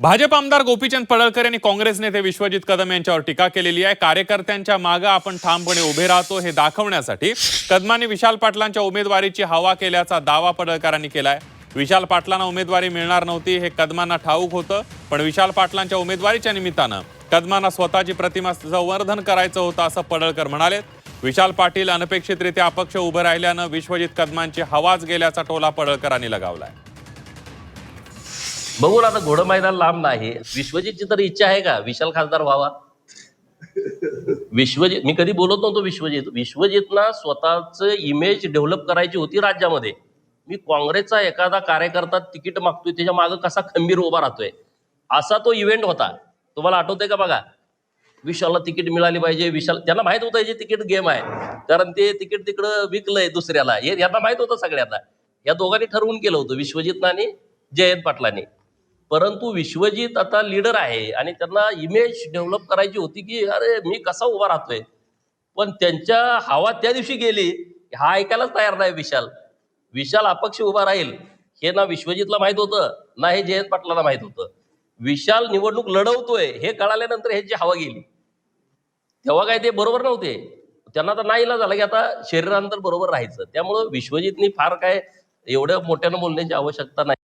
भाजप आमदार गोपीचंद पडळकर यांनी काँग्रेस नेते विश्वजित कदम यांच्यावर टीका केलेली आहे। कार्यकर्त्यांच्या मागे आपण ठामपणे उभे राहतो हे दाखवण्यासाठी कदमांनी विशाल पाटलांच्या उमेदवारीची हवा केल्याचा दावा पडळकरांनी केलाय। विशाल पाटलांना उमेदवारी मिळणार नव्हती हे कदमांना ठाऊक होतं, पण विशाल पाटलांच्या उमेदवारीच्या निमित्तानं कदमांना स्वतःची प्रतिमा संवर्धन करायचं होतं असं पडळकर म्हणाले। विशाल पाटील अनपेक्षितरित्या अपक्ष उभे राहिल्यानं विश्वजित कदमांची हवाच गेल्याचा टोला पडळकरांनी लगावलाय। बघून आता घोडं मैदान लांब नाही। विश्वजितची तर इच्छा आहे का विशाल खासदार व्हावा? विश्वजित, मी कधी बोलत नव्हतो विश्वजितला स्वतःच इमेज डेव्हलप करायची होती राज्यामध्ये। मी काँग्रेसचा एखादा कार्यकर्ता तिकीट मागतोय त्याच्या मागे कसा खंबीर उभा राहतोय असा तो इव्हेंट होता। तुम्हाला आठवतंय का? बघा, विशालला तिकीट मिळाली पाहिजे। विशाल, त्यांना माहित होतं याची तिकीट गेम आहे, कारण ते तिकीट तिकडं विकलंय दुसऱ्याला, हे यांना माहित होतं सगळ्यांना। या दोघांनी ठरवून केलं होतं, विश्वजित आणि जयंत पाटलांनी। परंतु विश्वजित आता लीडर आहे आणि त्यांना इमेज डेव्हलप करायची होती की अरे मी कसा उभा राहतोय, पण त्यांच्या हवा त्या दिवशी गेली। हा ऐकायलाच तयार नाही विशाल अपक्ष उभा राहील हे ना विश्वजितला माहित होतं ना हे जयंत पाटलाला माहित होतं। विशाल निवडणूक लढवतोय हे कळाल्यानंतर ह्याची हवा गेली, तेव्हा काय ते बरोबर नव्हते। त्यांना तर नाईलाज झाला की आता शरीरानंतर बरोबर राहायचं। त्यामुळं विश्वजितनी फार काय एवढ्या मोठ्यानं बोलण्याची आवश्यकता नाही।